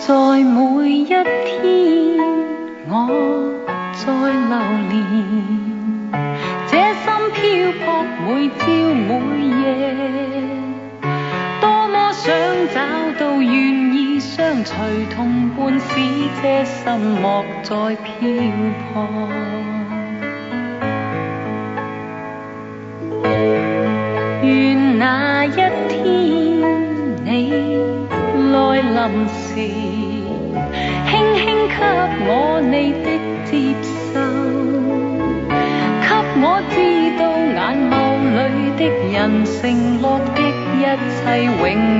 在每一天我在流連，這心漂泊每朝每夜，多麼想找到願意相隨同伴，使這心莫再漂泊。願那一天你來臨時，輕輕給我你的接受，給我知道眼眸裏的人承諾的一切永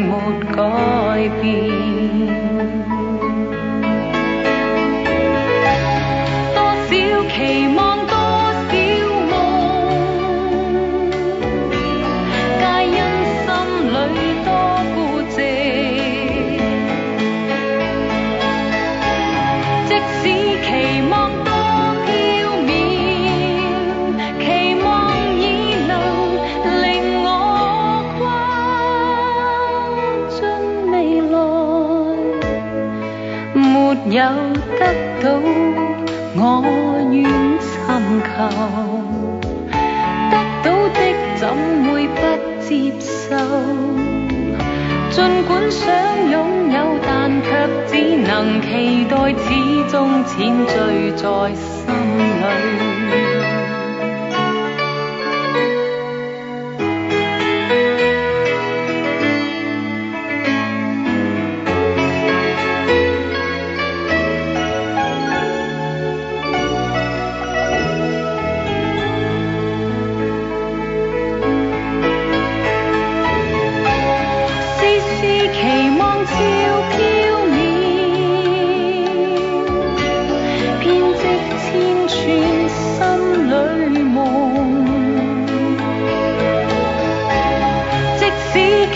沒改變。多少期望多少夢，皆因心裏多孤寂。即使期望多飄渺，期望已能令我跨進未來，沒有得到我願尋求，得到的怎會不接受？儘管想擁有，但卻只能期待，始終淺醉在心裏。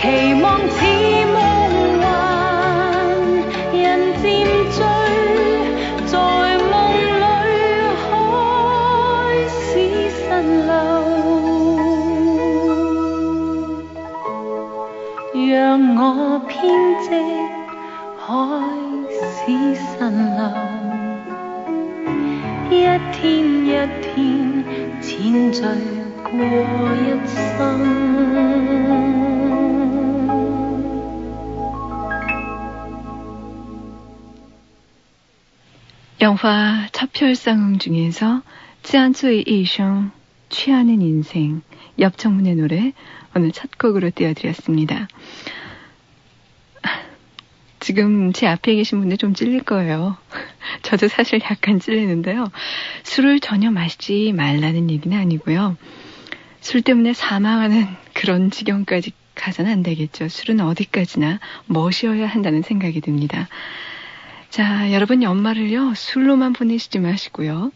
期望似夢幻，人漸醉，在夢裏開始蜃樓，讓我編織開始蜃樓，一天一天淺醉過一生。 영화 첩혈상응 중에서 짠조의 이성, 취하는 인생, 엽정문의 노래 오늘 첫 곡으로 띄워드렸습니다. 지금 제 앞에 계신 분들 좀 찔릴 거예요. 저도 사실 약간 찔리는데요. 술을 전혀 마시지 말라는 얘기는 아니고요. 술 때문에 사망하는 그런 지경까지 가서는 안 되겠죠. 술은 어디까지나 머시어야 한다는 생각이 듭니다. 자, 여러분 연말을요, 술로만 보내시지 마시고요.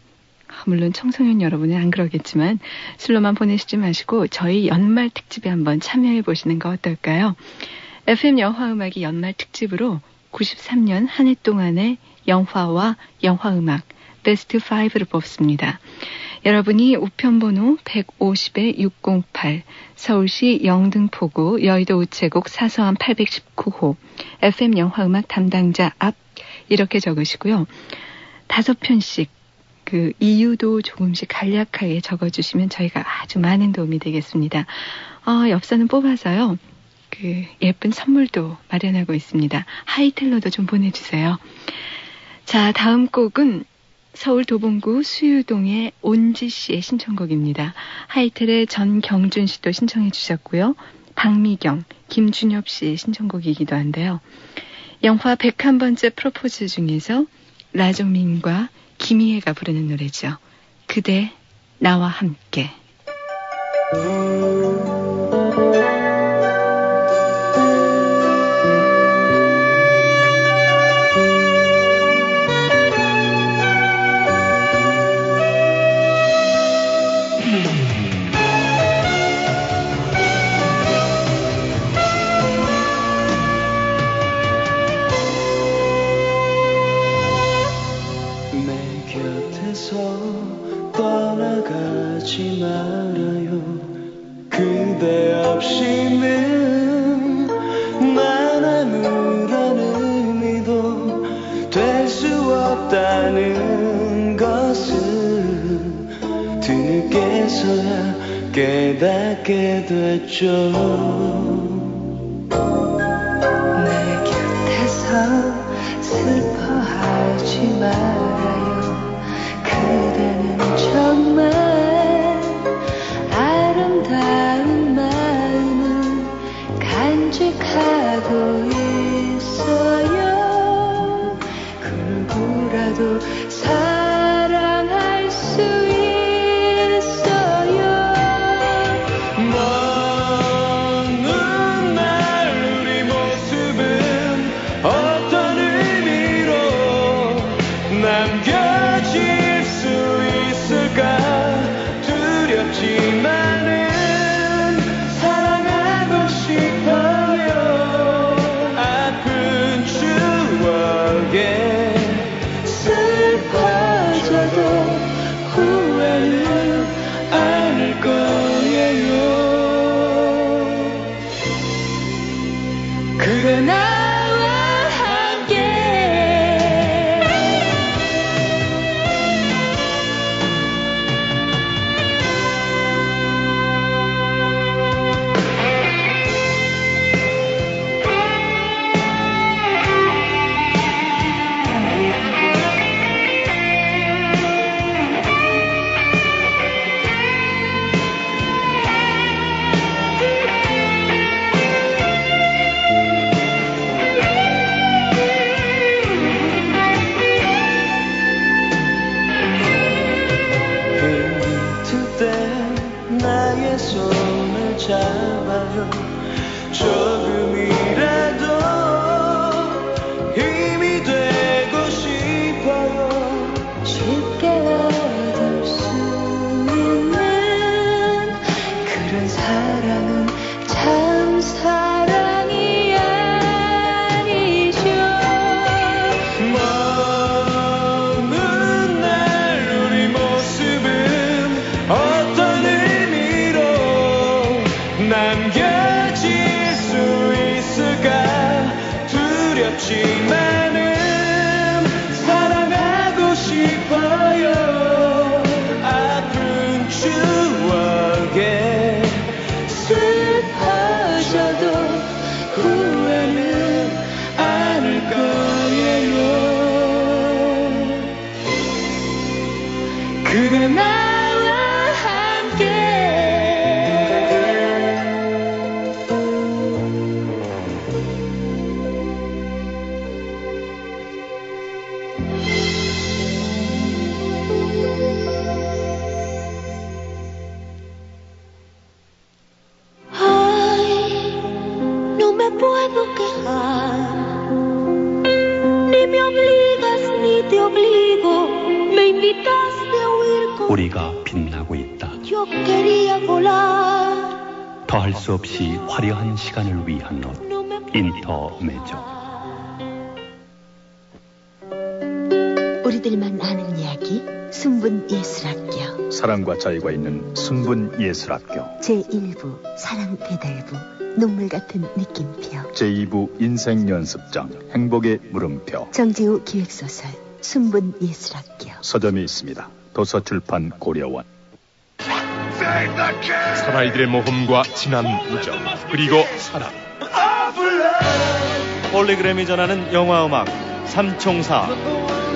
물론 청소년 여러분은 안 그러겠지만 술로만 보내시지 마시고 저희 연말 특집에 한번 참여해 보시는 거 어떨까요? FM 영화음악이 연말 특집으로 93년 한 해 동안의 영화와 영화음악 베스트 5를 뽑습니다. 여러분이 우편번호 150-608 서울시 영등포구 여의도 우체국 사서함 819호 FM 영화음악 담당자 앞 이렇게 적으시고요. 5편씩 그 이유도 조금씩 간략하게 적어주시면 저희가 아주 많은 도움이 되겠습니다. 엽서는 뽑아서요. 그 예쁜 선물도 마련하고 있습니다. 하이텔로도 좀 보내주세요. 자, 다음 곡은 서울 도봉구 수유동의 온지 씨의 신청곡입니다. 하이텔의 전경준 씨도 신청해 주셨고요. 박미경, 김준엽 씨의 신청곡이기도 한데요. 영화 101번째 프로포즈 중에서 라종민과 김희애가 부르는 노래죠. 그대 나와 함께. 떠나가지 말아요. 없다는 것을 뒤늦게서야 깨닫게 됐죠. 내 곁에서 슬퍼하지 말아요. 그대는 정말 아름다운 마음을 간직하고 있어요. 그러고라도 사랑할 수 있어요. 먼 날 우리 모습은 어떤 의미로 남겨질 수 있을까 두렵지만은 사랑하고 싶어요. 아픈 추억에 슬퍼져도 후회는 않을 거예요. 그대 나와 함께 힘들 때 나의 손을 잡아요. 조금이라도 힘이 되고 싶어요. 쉽게 얻을 수 있는 그런 사랑은 참 사랑이 아니죠. 먼 날 우리 모습은 어떤 의미로 남겨질 수 있을까 두렵지만은 사랑하고 싶어요. 아픈 추억에 슬퍼져도 후회는 않을 거예요. 그대 나와 함께 Ay, no me puedo quejar. Ni me obligas ni te obligo. Me invitaste a huir con. 우리가 빛나고 있다. Yo quería volar. 더할 수 없이 화려한 시간을 위한 옷. 인터메조. 우리들만 아는 이야기 순분예술학교 사랑과 자유가 있는 순분예술학교 제1부 사랑배달부 눈물 같은 느낌표 제2부 인생연습장 행복의 물음표 정지우 기획소설 순분예술학교 서점이 있습니다. 도서출판 고려원. 사나이들의 모험과 진한 우정 그리고 사랑. 홀리그램이 전하는 영화음악 삼총사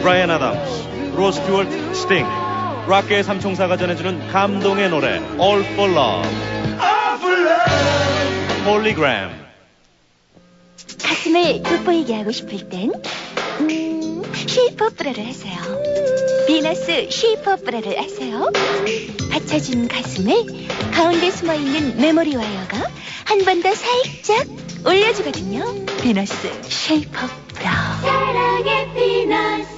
브라이언 아담스, 로스 스튜어트, 스팅 락계의 삼총사가 전해주는 감동의 노래 All for Love. 홀리그램. 가슴을 돋보이게 하고 싶을 땐 쉐이퍼 브라를 하세요. 비너스 쉐이퍼 브라를 아세요? 받쳐준 가슴을 가운데 숨어있는 메모리 와이어가 한 번 더 살짝 올려주거든요. 비너스 쉐이퍼 브라. 사랑의 비너스.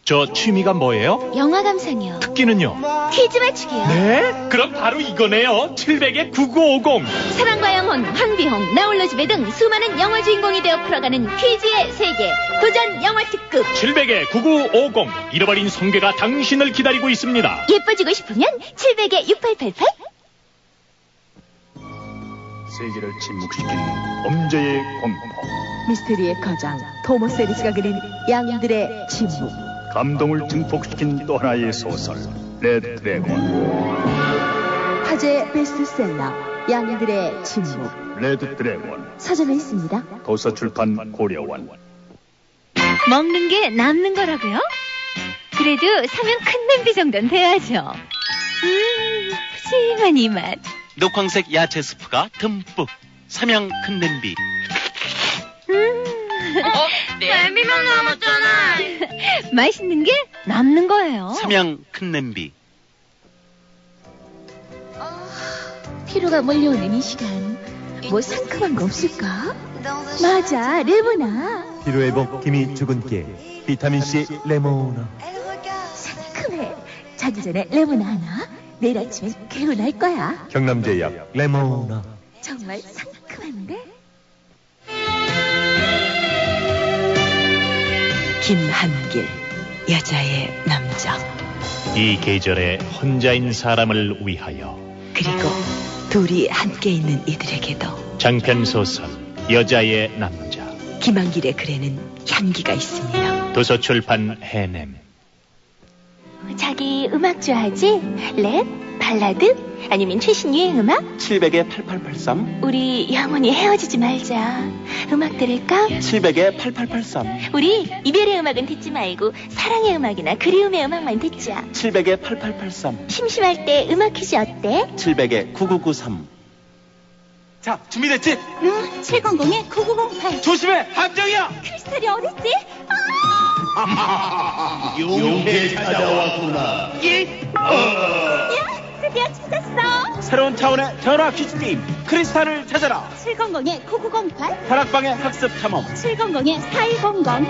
저 취미가 뭐예요? 영화 감상이요. 특기는요? 퀴즈 맞추기요. 네? 그럼 바로 이거네요. 700-9950. 사랑과 영혼, 황비홍, 나홀로 집에 등 수많은 영화 주인공이 되어 풀어가는 퀴즈의 세계 도전 영화 특급 700-9950. 잃어버린 성괴가 당신을 기다리고 있습니다. 예뻐지고 싶으면 700-6888. 세계를 침묵시킨 범죄의 공포 미스테리의 거장 토머스 에리스가 그린 양들의 침묵. 감동을 증폭시킨 또 하나의 소설 레드 드래곤. 화제 베스트셀러 양들의 침묵. 레드 드래곤. 서점에 있습니다. 도서출판 고려원. 먹는 게 남는 거라고요? 그래도 사면 큰 냄비 정도는 돼야죠. 푸짐한 이 맛. 녹황색 야채 스프가 듬뿍. 삼양 큰 냄비. 냄비만 남았잖아. 맛있는 게 남는 거예요. 삼양 큰 냄비. 피로가 몰려오는 이 시간, 뭐 상큼한 거 없을까? 맞아, 레모나. 피로회복 기미 주근깨 비타민C 레모나. 상큼해. 자기 전에 레모나 하나. 내일 아침엔 개운할 거야. 경남제약 레모나. 정말 상큼한데? 김한길, 여자의 남자. 이 계절에 혼자인 사람을 위하여. 그리고 둘이 함께 있는 이들에게도. 장편 소설 여자의 남자. 김한길의 글에는 향기가 있으며. 도서출판 해냄. 자기 음악 좋아하지? 랩? 발라드? 아니면 최신 유행 음악? 700에 8883. 우리 영원히 헤어지지 말자. 음악 들을까? 700에 8883. 우리 이별의 음악은 듣지 말고 사랑의 음악이나 그리움의 음악만 듣자. 700에 8883. 심심할 때 음악 퀴즈 어때? 700에 9993. 자, 준비됐지? 응, 700에 9908. 조심해! 함정이야! 크리스탈이 어딨지? 용계 찾아왔구나. 야, 드디어 찾았어. 새로운 차원의 전화 퀴즈 게임 크리스탈을 찾아라. 700에 9908. 다락방의 학습 탐험. 700에 4100.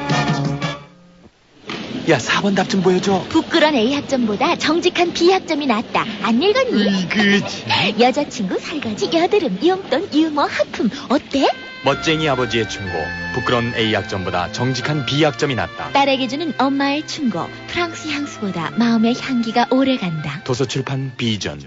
야, 4번 답 좀 보여줘. 부끄러운 A 학점보다 정직한 B 학점이 낫다. 안 읽었니? 그치. 여자친구, 설거지, 여드름, 용돈, 유머, 하품. 어때? 멋쟁이 아버지의 충고. 부끄러운 A 학점보다 정직한 B 학점이 낫다. 딸에게 주는 엄마의 충고. 프랑스 향수보다 마음의 향기가 오래간다. 도서출판 비전.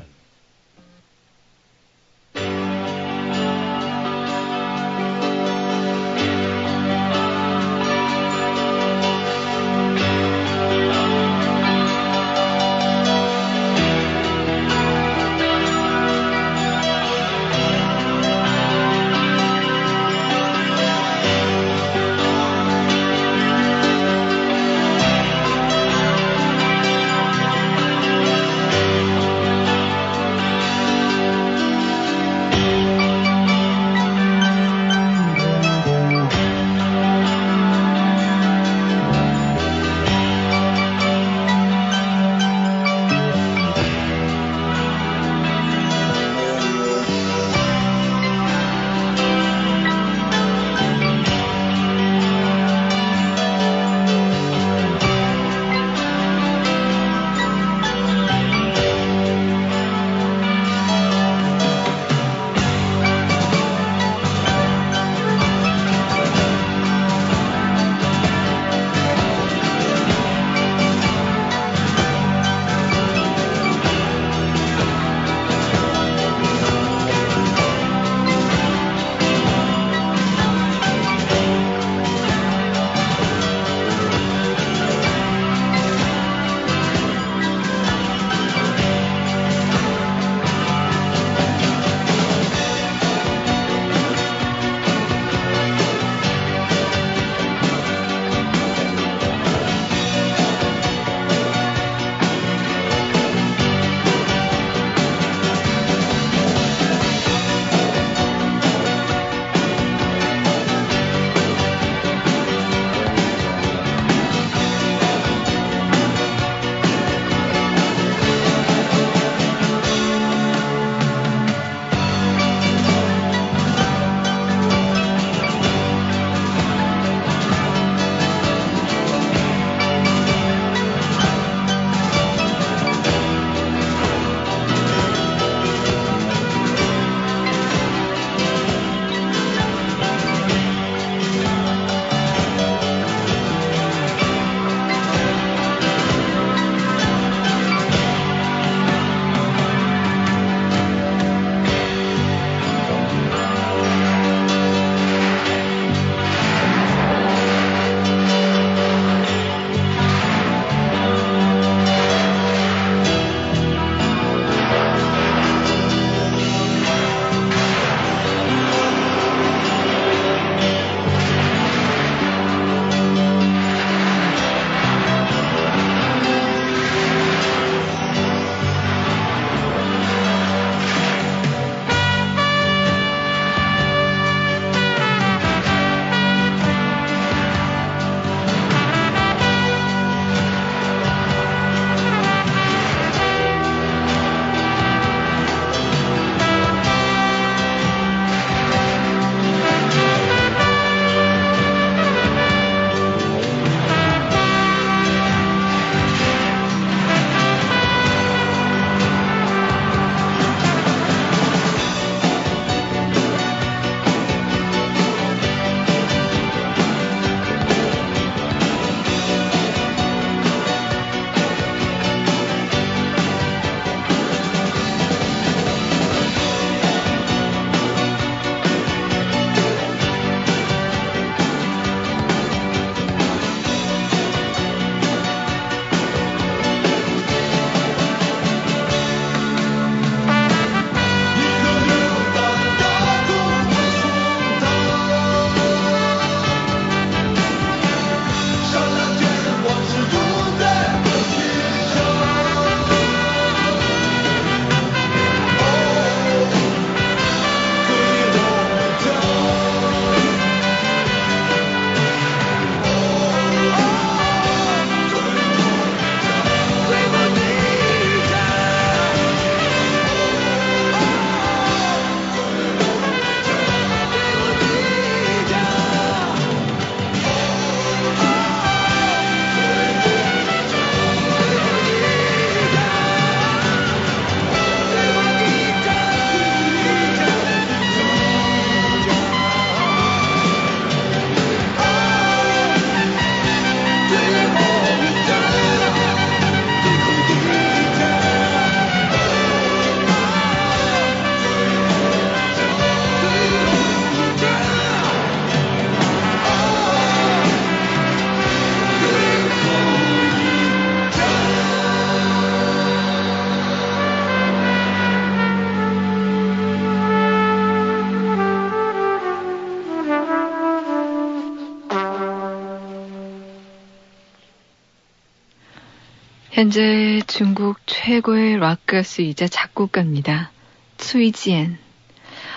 현재 중국 최고의 락 가수이자 작곡가입니다. 수이지엔.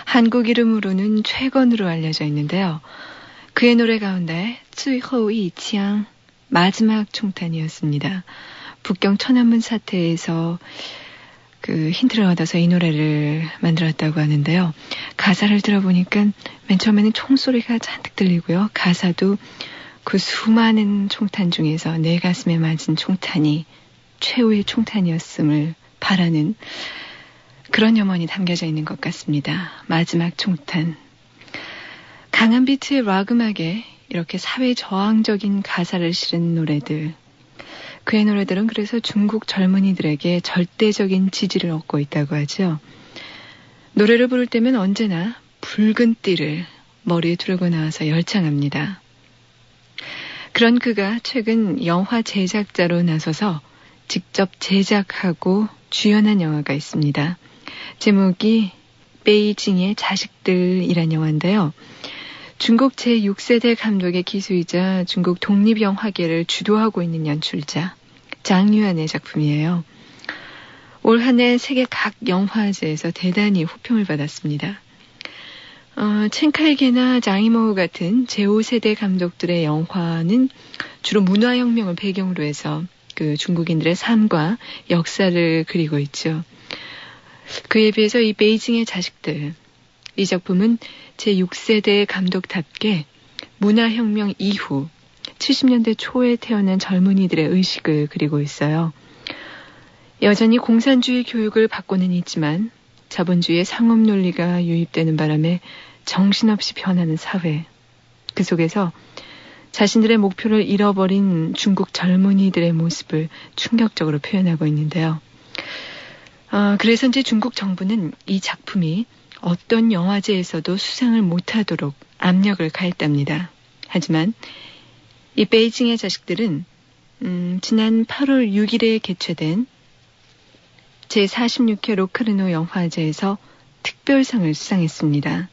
한국 이름으로는 최건으로 알려져 있는데요. 그의 노래 가운데 最后一枪 마지막 총탄이었습니다. 북경 천안문 사태에서 그 힌트를 얻어서 이 노래를 만들었다고 하는데요. 가사를 들어보니까 맨 처음에는 총소리가 잔뜩 들리고요. 가사도 그 수많은 총탄 중에서 내 가슴에 맞은 총탄이 최후의 총탄이었음을 바라는 그런 염원이 담겨져 있는 것 같습니다. 마지막 총탄. 강한 비트의 락 음악에 이렇게 사회 저항적인 가사를 실은 노래들. 그의 노래들은 그래서 중국 젊은이들에게 절대적인 지지를 얻고 있다고 하죠. 노래를 부를 때면 언제나 붉은 띠를 머리에 두르고 나와서 열창합니다. 그런 그가 최근 영화 제작자로 나서서 직접 제작하고 주연한 영화가 있습니다. 제목이 베이징의 자식들이란 영화인데요. 중국 제6세대 감독의 기수이자 중국 독립영화계를 주도하고 있는 연출자 장유한의 작품이에요. 올 한 해 세계 각 영화제에서 대단히 호평을 받았습니다. 첸칼게나 장이모우 같은 제5세대 감독들의 영화는 주로 문화혁명을 배경으로 해서 그 중국인들의 삶과 역사를 그리고 있죠. 그에 비해서 이 베이징의 자식들, 이 작품은 제6세대 감독답게 문화혁명 이후 70년대 초에 태어난 젊은이들의 의식을 그리고 있어요. 여전히 공산주의 교육을 받고는 있지만 자본주의의 상업 논리가 유입되는 바람에 정신없이 변하는 사회. 그 속에서 자신들의 목표를 잃어버린 중국 젊은이들의 모습을 충격적으로 표현하고 있는데요. 그래서 이제 중국 정부는 이 작품이 어떤 영화제에서도 수상을 못하도록 압력을 가했답니다. 하지만 이 베이징의 자식들은 지난 8월 6일에 개최된 제46회 로카르노 영화제에서 특별상을 수상했습니다.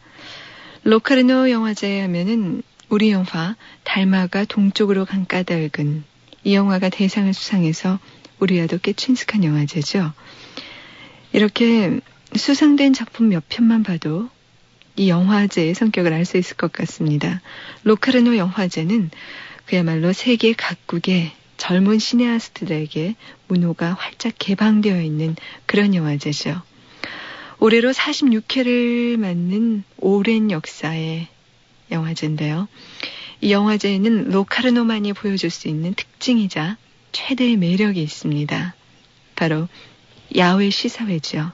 로카르노 영화제 하면은 우리 영화 달마가 동쪽으로 간 까닭은 이 영화가 대상을 수상해서 우리와도 꽤 친숙한 영화제죠. 이렇게 수상된 작품 몇 편만 봐도 이 영화제의 성격을 알 수 있을 것 같습니다. 로카르노 영화제는 그야말로 세계 각국의 젊은 시네아스트들에게 문호가 활짝 개방되어 있는 그런 영화제죠. 올해로 46회를 맞는 오랜 역사의 영화제인데요. 이 영화제에는 로카르노만이 보여줄 수 있는 특징이자 최대의 매력이 있습니다. 바로 야외 시사회죠.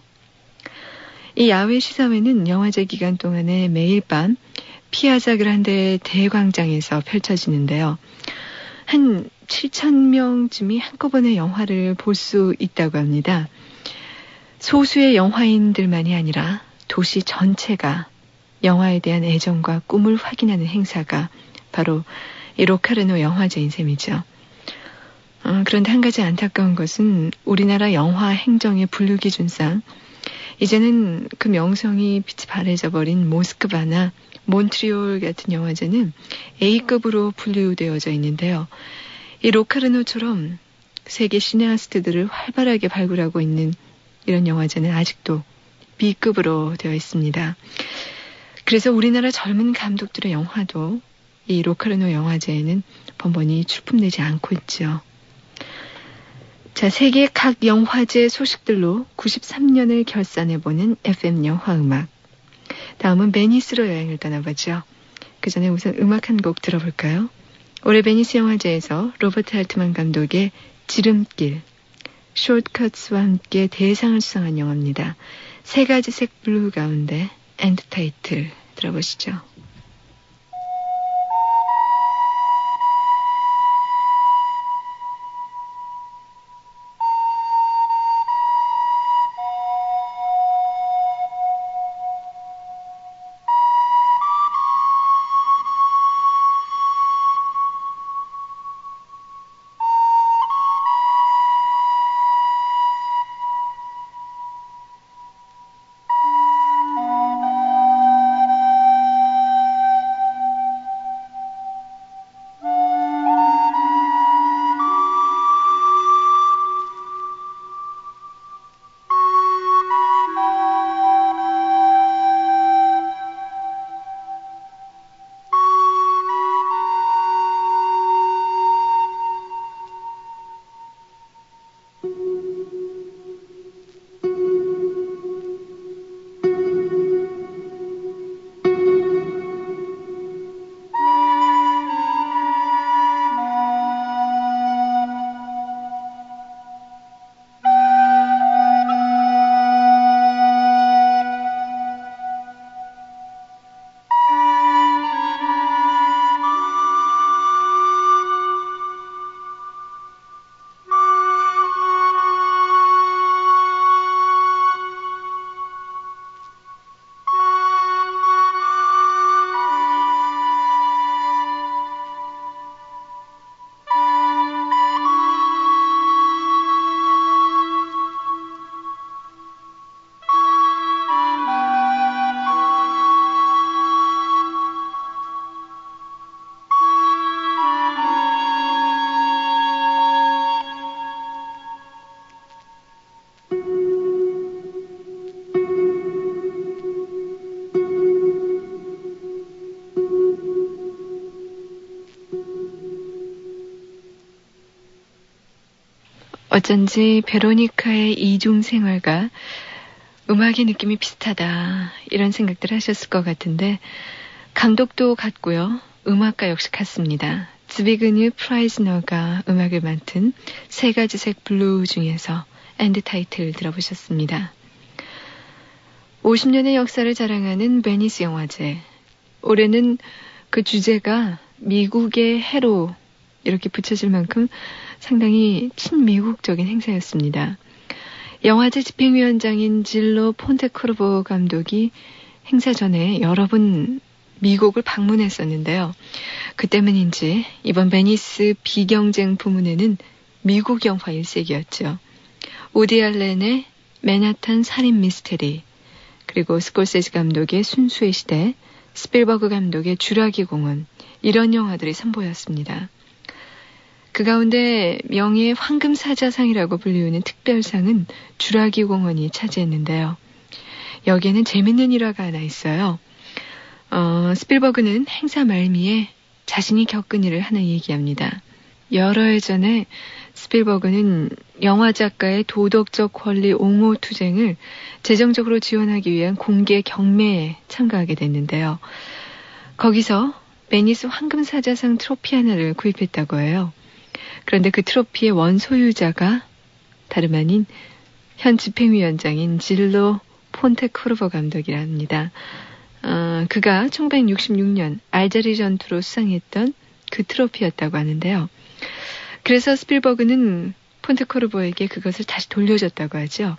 이 야외 시사회는 영화제 기간 동안에 매일 밤 피아자 그란데 대광장에서 펼쳐지는데요. 한 7,000명쯤이 한꺼번에 영화를 볼 수 있다고 합니다. 소수의 영화인들만이 아니라 도시 전체가 영화에 대한 애정과 꿈을 확인하는 행사가 바로 이 로카르노 영화제인 셈이죠. 그런데 한 가지 안타까운 것은 우리나라 영화 행정의 분류기준상 이제는 그 명성이 빛이 바래져 버린 모스크바나 몬트리올 같은 영화제는 A급으로 분류되어져 있는데요. 이 로카르노처럼 세계 시네아스트들을 활발하게 발굴하고 있는 이런 영화제는 아직도 B급으로 되어 있습니다. 그래서 우리나라 젊은 감독들의 영화도 이 로카르노 영화제에는 번번이 출품되지 않고 있죠. 자, 세계 각 영화제 소식들로 93년을 결산해보는 FM 영화음악. 다음은 베니스로 여행을 떠나보죠. 그 전에 우선 음악 한 곡 들어볼까요? 올해 베니스 영화제에서 로버트 할트만 감독의 지름길, 숏컷스와 함께 대상을 수상한 영화입니다. 세 가지 색 블루 가운데 엔드 타이틀 들어보시죠. 어쩐지 베로니카의 이중 생활과 음악의 느낌이 비슷하다 이런 생각들 하셨을 것 같은데 감독도 같고요. 음악가 역시 같습니다. 즈비그뉴 프라이즈너가 음악을 맡은 세 가지 색 블루 중에서 엔드 타이틀 들어보셨습니다. 50년의 역사를 자랑하는 베니스 영화제. 올해는 그 주제가 미국의 해로 이렇게 붙여질 만큼 상당히 친미국적인 행사였습니다. 영화제 집행위원장인 질로 폰테코르보 감독이 행사 전에 여러 번 미국을 방문했었는데요. 그 때문인지 이번 베니스 비경쟁 부문에는 미국 영화 일색이었죠. 오디 알렌의 맨하탄 살인 미스테리, 그리고 스콜세지 감독의 순수의 시대, 스필버그 감독의 쥬라기 공원, 이런 영화들이 선보였습니다. 그 가운데 명예의 황금사자상이라고 불리우는 특별상은 쥬라기 공원이 차지했는데요. 여기에는 재밌는 일화가 하나 있어요. 스필버그는 행사 말미에 자신이 겪은 일을 하나 얘기합니다. 여러 해 전에 스필버그는 영화 작가의 도덕적 권리 옹호 투쟁을 재정적으로 지원하기 위한 공개 경매에 참가하게 됐는데요. 거기서 베니스 황금사자상 트로피 하나를 구입했다고 해요. 그런데 그 트로피의 원소유자가 다름 아닌 현 집행위원장인 질로 폰테코르보 감독이랍니다. 그가 1966년 알제리 전투로 수상했던 그 트로피였다고 하는데요. 그래서 스필버그는 폰테코르보에게 그것을 다시 돌려줬다고 하죠.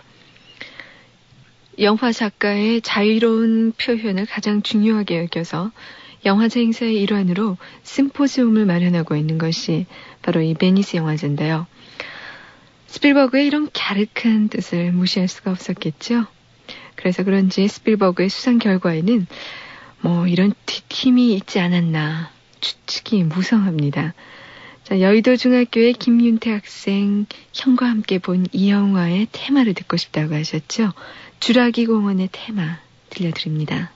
영화 작가의 자유로운 표현을 가장 중요하게 여겨서 영화제 행사의 일환으로 심포지움을 마련하고 있는 것이 바로 이 베니스 영화제인데요. 스필버그의 이런 갸륵한 뜻을 무시할 수가 없었겠죠. 그래서 그런지 스필버그의 수상 결과에는 이런 뒷힘이 있지 않았나 추측이 무성합니다. 자, 여의도 중학교의 김윤태 학생 형과 함께 본 이 영화의 테마를 듣고 싶다고 하셨죠. 쥬라기 공원의 테마 들려드립니다.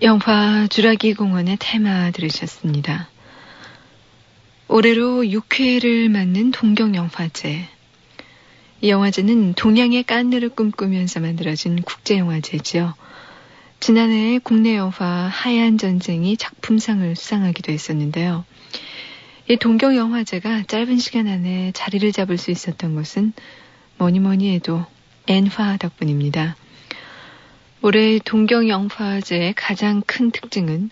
영화 주라기 공원의 테마 들으셨습니다. 올해로 6회를 맞는 동경영화제. 이 영화제는 동양의 깐느를 꿈꾸면서 만들어진 국제영화제죠. 지난해 국내 영화 하얀 전쟁이 작품상을 수상하기도 했었는데요. 이 동경영화제가 짧은 시간 안에 자리를 잡을 수 있었던 것은 뭐니 해도 엔화 덕분입니다. 올해 동경영화제의 가장 큰 특징은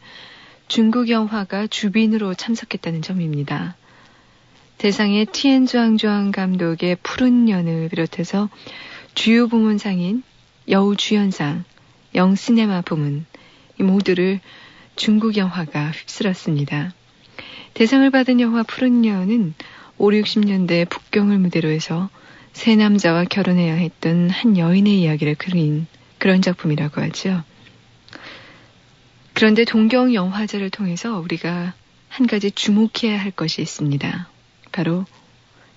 중국 영화가 주빈으로 참석했다는 점입니다. 대상의 티엔주앙주앙 감독의 푸른 연을 비롯해서 주요 부문상인 여우주연상, 영시네마 부문 이 모두를 중국 영화가 휩쓸었습니다. 대상을 받은 영화 푸른 연은 5, 60년대 북경을 무대로 해서 세 남자와 결혼해야 했던 한 여인의 이야기를 그린 그런 작품이라고 하죠. 그런데 동경영화제를 통해서 우리가 한 가지 주목해야 할 것이 있습니다. 바로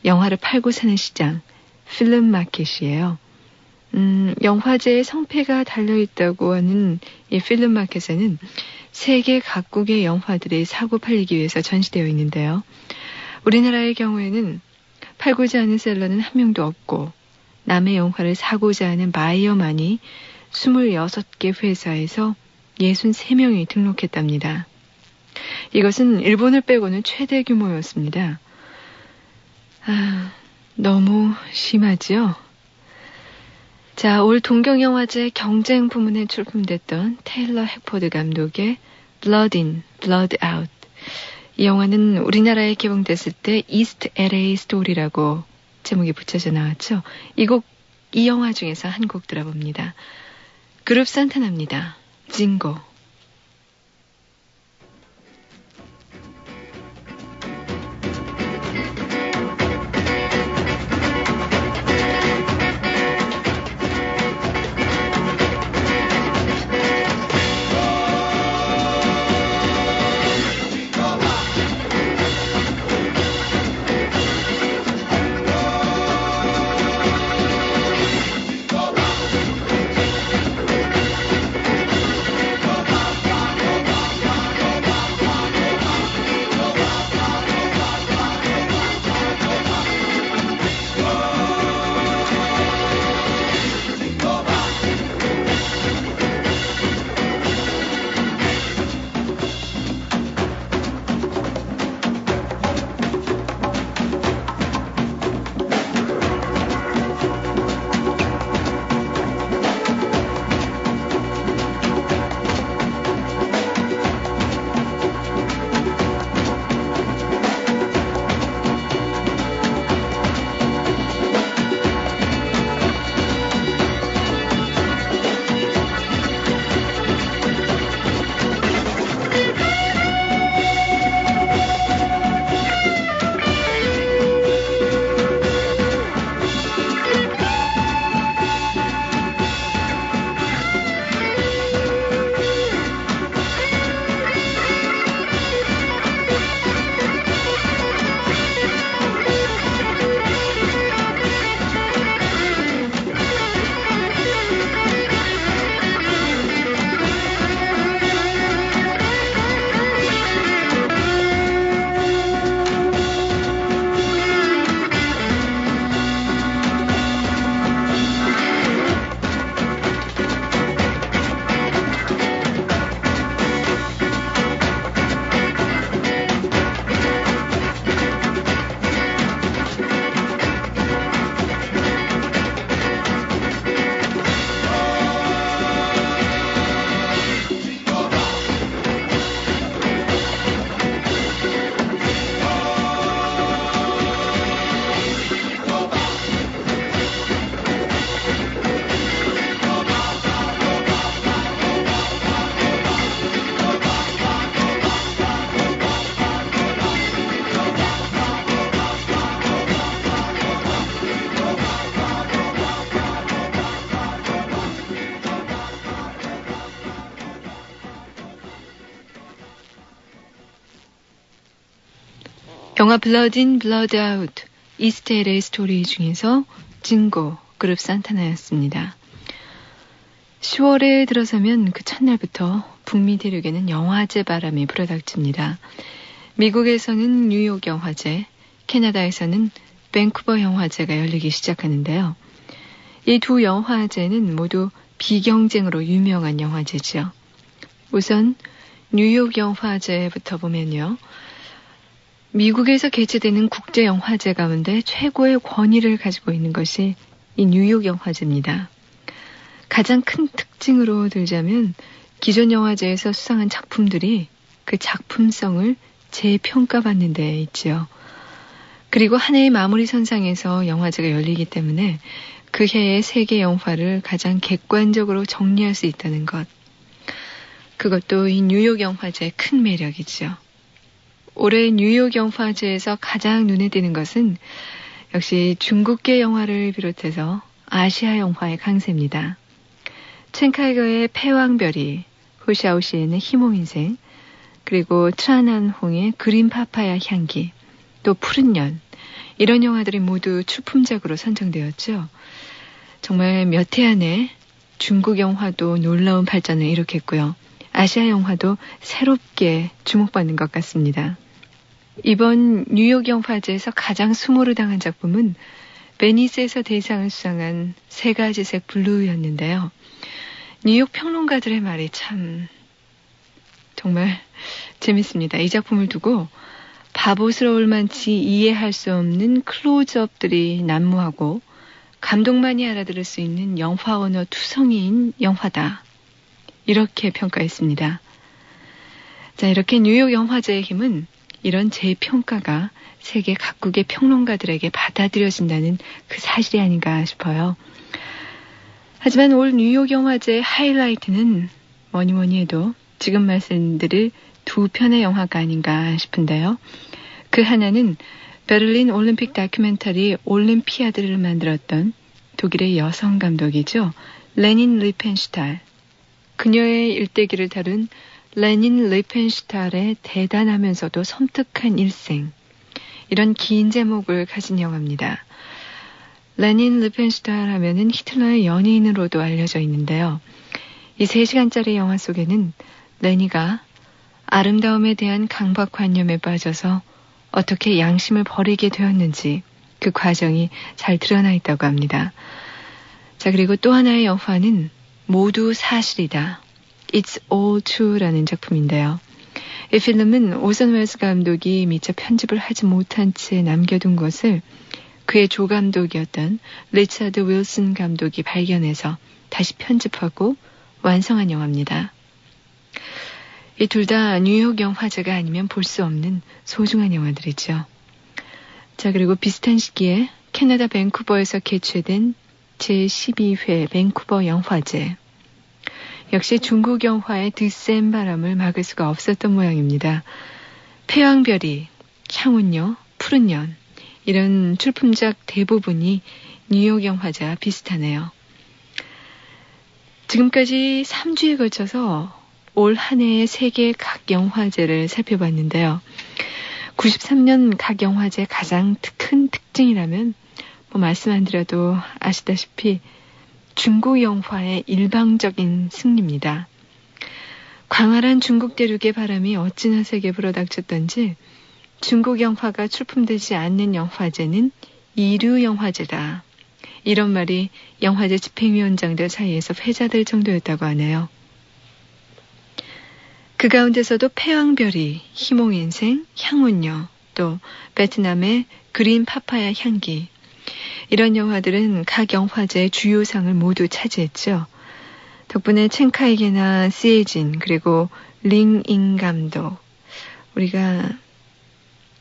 영화를 팔고 사는 시장, 필름 마켓이에요. 영화제의 성패가 달려있다고 하는 이 필름 마켓에는 세계 각국의 영화들이 사고 팔리기 위해서 전시되어 있는데요. 우리나라의 경우에는 팔고자 하는 셀러는 한 명도 없고 남의 영화를 사고자 하는 바이어만이 26개 회사에서 63명이 등록했답니다. 이것은 일본을 빼고는 최대 규모였습니다. 너무 심하지요? 자, 올 동경영화제 경쟁 부문에 출품됐던 테일러 핵포드 감독의 Blood In, Blood Out. 이 영화는 우리나라에 개봉됐을 때 이스트 LA 스토리라고 제목이 붙여져 나왔죠. 이 영화 중에서 한 곡 들어봅니다. 그룹 산타나입니다. 징고. 영화 Blood In, Blood Out, 이스트 LA 스토리 중에서 징고, 그룹 산타나였습니다. 10월에 들어서면 그 첫날부터 북미 대륙에는 영화제 바람이 불어닥칩니다. 미국에서는 뉴욕 영화제, 캐나다에서는 밴쿠버 영화제가 열리기 시작하는데요. 이 두 영화제는 모두 비경쟁으로 유명한 영화제죠. 우선 뉴욕 영화제부터 보면요. 미국에서 개최되는 국제 영화제 가운데 최고의 권위를 가지고 있는 것이 이 뉴욕 영화제입니다. 가장 큰 특징으로 들자면 기존 영화제에서 수상한 작품들이 그 작품성을 재평가받는 데 있지요. 그리고 한 해의 마무리 선상에서 영화제가 열리기 때문에 그 해의 세계 영화를 가장 객관적으로 정리할 수 있다는 것. 그것도 이 뉴욕 영화제의 큰 매력이죠. 올해 뉴욕 영화제에서 가장 눈에 띄는 것은 역시 중국계 영화를 비롯해서 아시아 영화의 강세입니다. 첸카이거의 패왕별이, 후샤오시에는 희몽인생, 그리고 트라난홍의 그린 파파야 향기, 또 푸른 년, 이런 영화들이 모두 출품작으로 선정되었죠. 정말 몇 해 안에 중국 영화도 놀라운 발전을 일으켰고요. 아시아 영화도 새롭게 주목받는 것 같습니다. 이번 뉴욕 영화제에서 가장 수모를 당한 작품은 베니스에서 대상을 수상한 세 가지색 블루였는데요. 뉴욕 평론가들의 말이 참 정말 재밌습니다. 이 작품을 두고 바보스러울 만치 이해할 수 없는 클로즈업들이 난무하고 감독만이 알아들을 수 있는 영화 언어 투성이인 영화다. 이렇게 평가했습니다. 자, 이렇게 뉴욕 영화제의 힘은 이런 재평가가 세계 각국의 평론가들에게 받아들여진다는 그 사실이 아닌가 싶어요. 하지만 올 뉴욕 영화제의 하이라이트는 뭐니 해도 지금 말씀드릴 두 편의 영화가 아닌가 싶은데요. 그 하나는 베를린 올림픽 다큐멘터리 올림피아드를 만들었던 독일의 여성 감독이죠. 레닌 리펜슈탈. 그녀의 일대기를 다룬 레닌 리펜슈탈의 대단하면서도 섬뜩한 일생. 이런 긴 제목을 가진 영화입니다. 레닌 리펜슈탈 하면은 히틀러의 연인으로도 알려져 있는데요. 이 3시간짜리 영화 속에는 레니가 아름다움에 대한 강박관념에 빠져서 어떻게 양심을 버리게 되었는지 그 과정이 잘 드러나 있다고 합니다. 자, 그리고 또 하나의 영화는 모두 사실이다. It's all true라는 작품인데요. 이 필름은 오선 웰스 감독이 미처 편집을 하지 못한 채 남겨둔 것을 그의 조감독이었던 리차드 윌슨 감독이 발견해서 다시 편집하고 완성한 영화입니다. 이 둘 다 뉴욕 영화제가 아니면 볼 수 없는 소중한 영화들이죠. 자, 그리고 비슷한 시기에 캐나다 밴쿠버에서 개최된 제12회 밴쿠버 영화제. 역시 중국 영화의 드센 바람을 막을 수가 없었던 모양입니다. 패왕별이, 향운녀, 푸른 년, 이런 출품작 대부분이 뉴욕 영화제와 비슷하네요. 지금까지 3주에 걸쳐서 올 한 해의 세계 각 영화제를 살펴봤는데요. 93년 각 영화제 가장 큰 특징이라면 말씀 안 드려도 아시다시피 중국 영화의 일방적인 승리입니다. 광활한 중국 대륙의 바람이 어찌나 세게 불어닥쳤던지 중국 영화가 출품되지 않는 영화제는 이류 영화제다. 이런 말이 영화제 집행위원장들 사이에서 회자될 정도였다고 하네요. 그 가운데서도 패왕별이, 희몽인생, 향운녀, 또 베트남의 그린 파파야 향기, 이런 영화들은 각 영화제의 주요 상을 모두 차지했죠. 덕분에 첸카이게나 시에진, 그리고 링잉 감독, 우리가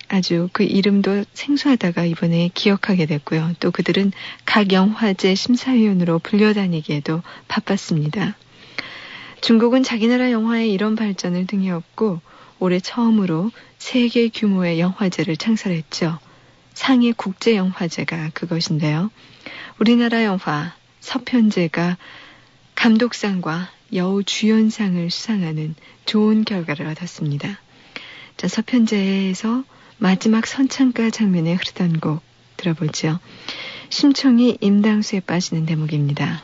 아주 그 이름도 생소하다가 이번에 기억하게 됐고요. 또 그들은 각 영화제 심사위원으로 불려다니기에도 바빴습니다. 중국은 자기 나라 영화의 이런 발전을 등에 업고 올해 처음으로 세계 규모의 영화제를 창설했죠. 상해 국제영화제가 그것인데요. 우리나라 영화 서편제가 감독상과 여우주연상을 수상하는 좋은 결과를 얻었습니다. 자, 서편제에서 마지막 선창가 장면에 흐르던 곡 들어보죠. 심청이 임당수에 빠지는 대목입니다.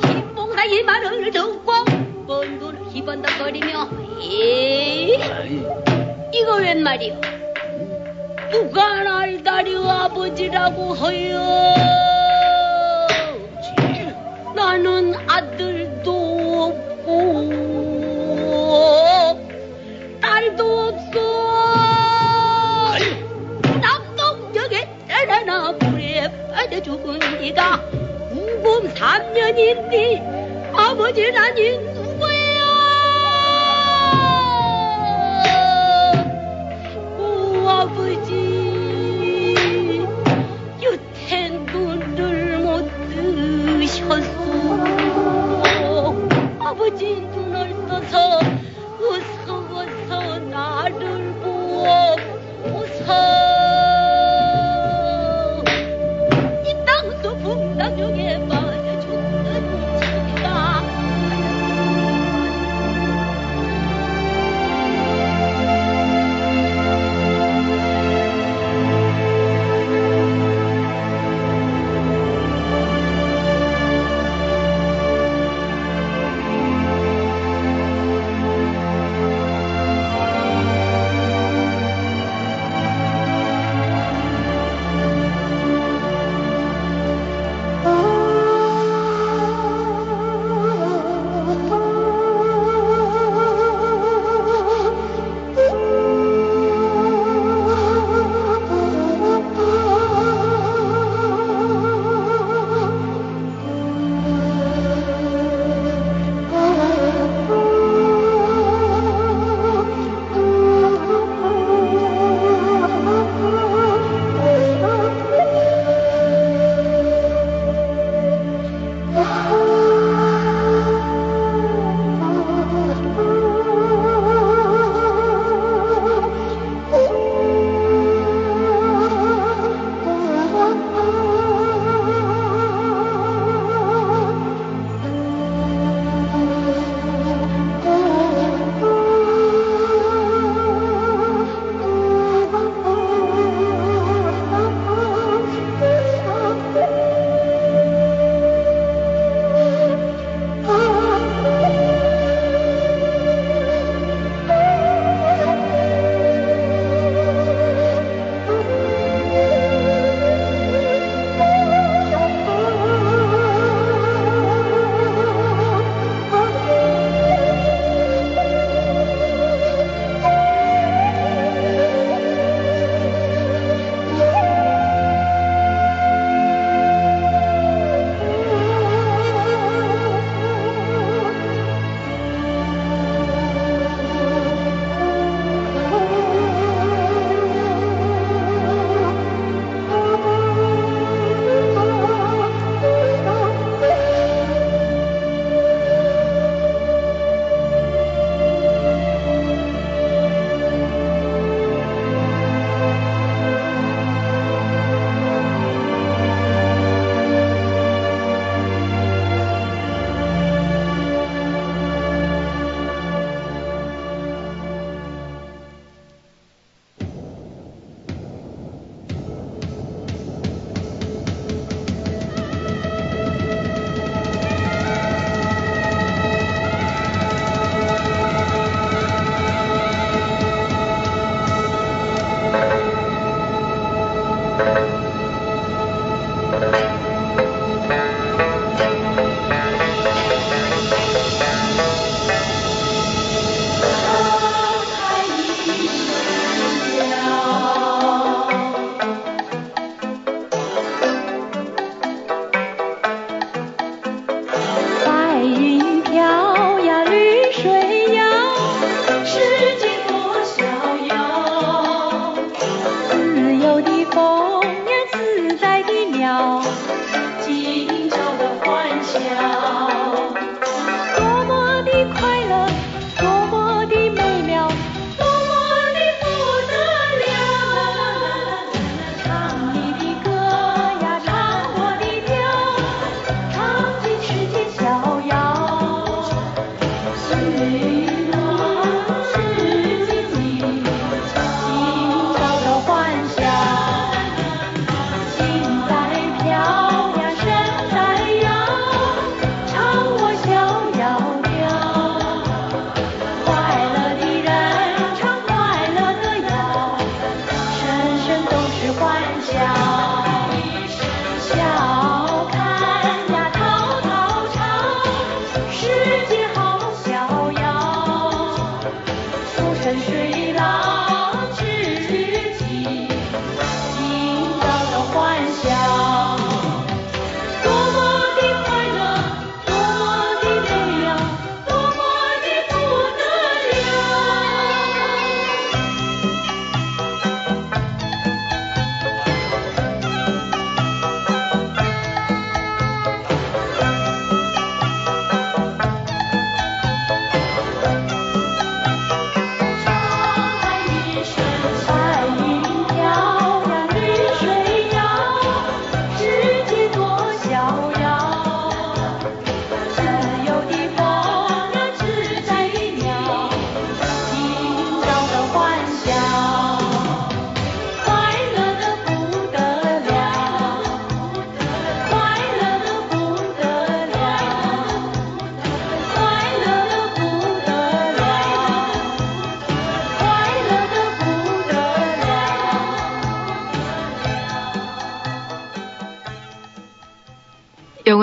희봉사의 말을 듣고 먼 눈을 희번덕거리며 이거 웬 말이오? 누가 날 다리 아버지라고 허여? 나는 아들도 없고 딸도 없어. 남동역에 때려나 불에 빠져 죽은 네가 우금 3년인데 아버지는 아닌 누구야? 오 아버지 여태 눈을 못 뜨셨소. 아버지 눈을 떠서 나중에 빠져주는 집이다.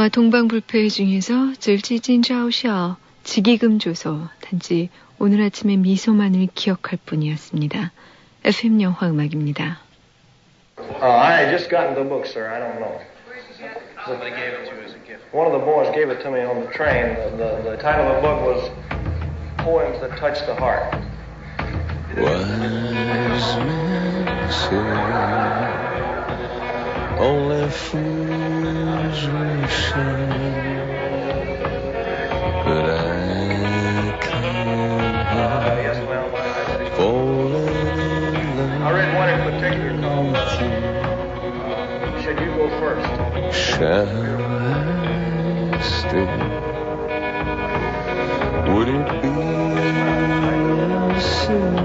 영화 동방불패 중에서 절지진자오셔 직위금조소 단지 오늘 아침의 미소만을 기억할 뿐이었습니다. FM 영화 음악입니다. I had just gotten the book, sir. I don't know. Somebody gave it to you as a gift. One of the boys gave it to me on the train. The title of the book was Poems That Touch the Heart. Wise men say only fools will shine, but I can't help falling in love. I read one in particular called Should You Go First? Shall I stay? Would it be a sin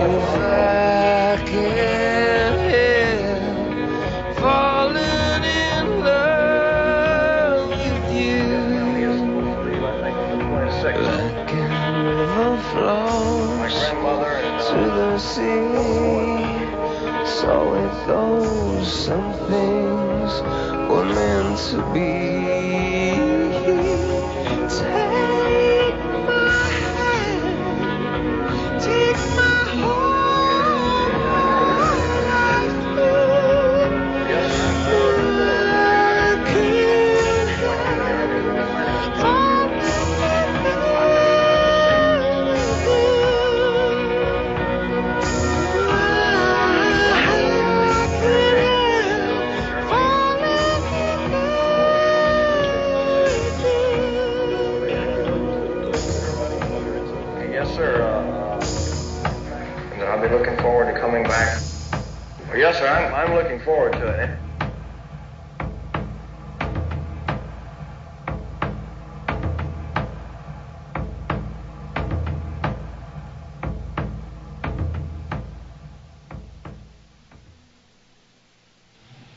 if I can't help falling in love with you? Like a river flows to the sea, so it goes. Some things were meant to be. Take my hand, take my whole life through. I can't help falling Yes, sir. And I'll be looking forward to coming back. Yes, sir. I'm looking forward to it.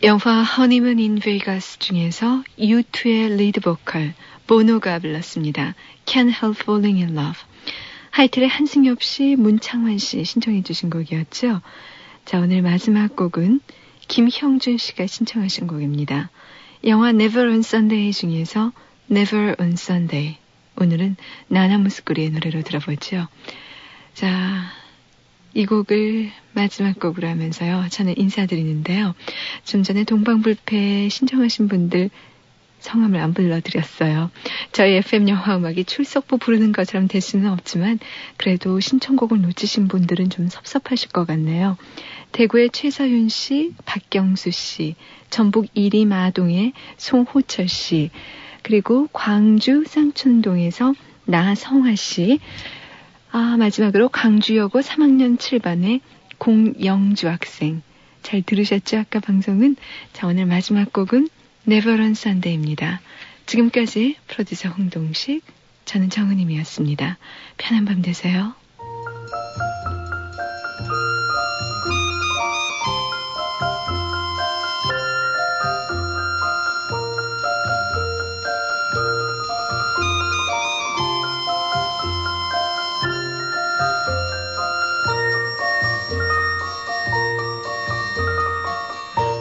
영화 허니문 인 베가스 중에서 U2의 리드 보컬 보노가 불렀습니다. Can't Help Falling in Love. 하이틀의 한승엽 씨, 문창환 씨 신청해 주신 곡이었죠. 자, 오늘 마지막 곡은 김형준 씨가 신청하신 곡입니다. 영화 Never on Sunday 중에서 Never on Sunday. 오늘은 나나무스꾸리의 노래로 들어보죠. 자, 이 곡을 마지막 곡으로 하면서요. 저는 인사드리는데요. 좀 전에 동방불패 신청하신 분들 성함을 안 불러드렸어요. 저희 FM 영화음악이 출석부 부르는 것처럼 될 수는 없지만 그래도 신청곡을 놓치신 분들은 좀 섭섭하실 것 같네요. 대구의 최서윤 씨, 박경수 씨, 전북 이리마동의 송호철 씨, 그리고 광주 쌍촌동에서 나성화 씨, 마지막으로 강주여고 3학년 7반의 공영주 학생. 잘 들으셨죠? 아까 방송은. 자, 오늘 마지막 곡은 Never on Sunday입니다. 지금까지 프로듀서 홍동식, 저는 정은임이었습니다. 편한 밤 되세요.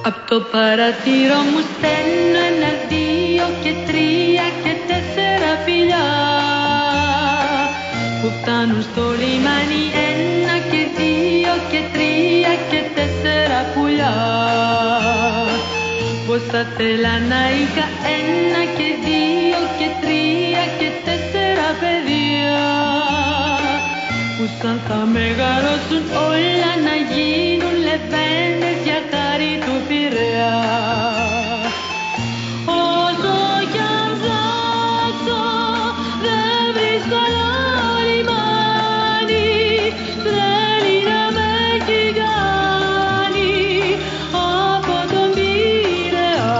Απ' το παραθύρο μου στέλνω ένα, δύο και τρία και τέσσερα φιλιά που φτάνουν στο λιμάνι, ένα και δύο και τρία και τέσσερα πουλιά. Πως θα θέλα να είχα ένα και δύο και τρία και τέσσερα παιδιά που σαν θα μεγαλώσουν όλα να γίνουν λεβέντες για χάρη του Πειραιά. Όσο κι αν ψάξω δεν βρίσκω άλλο λιμάνι, θέλει να με έχει κάνει από τον Πειραιά.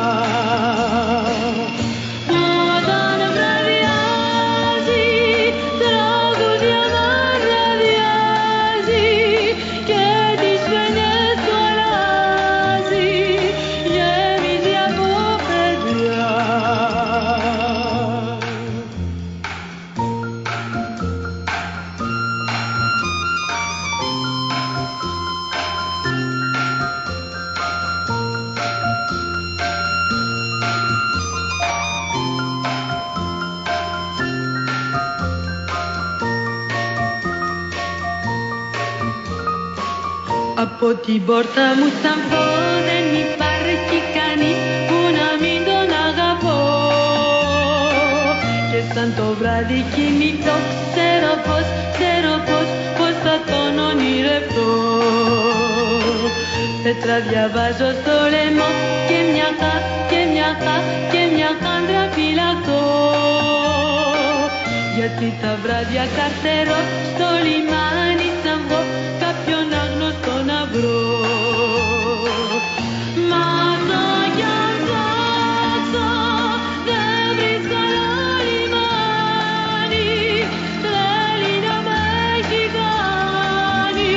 Όταν βραδιάζει τραγούδια μας ραδιάζει και τις φαινιές του αλλάζει, γέμει Από την πόρτα μου σταμπώ, δεν υπάρχει κανείς που να μην τον αγαπώ. Και σαν το βράδυ κοιμηθώ, ξέρω πως θα τον ονειρευτώ. Πέτρα διαβάζω στο λαιμό και μια χάντρα φυλακτώ. Γιατί τα βράδια καρτερώ στο λιμάνι σαν βγω κάποιον άγνωστο να βρω. Μα το κι αν ψάξω δεν βρίσκω άλλο λιμάνι, θέλει να με έχει κάνει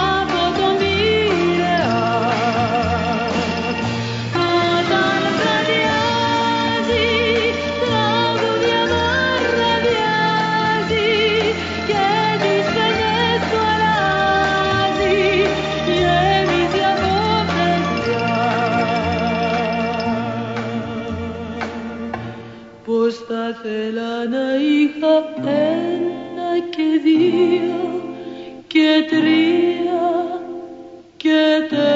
από τον Πειραιά. Όταν βραδιάζει τραγούδια μαραδιάζει και τις πένες του αλλάζει, γέμιζε από παιδιά. Πως θα θέλα να είχα ένα και δύο και τρία και τέσσερα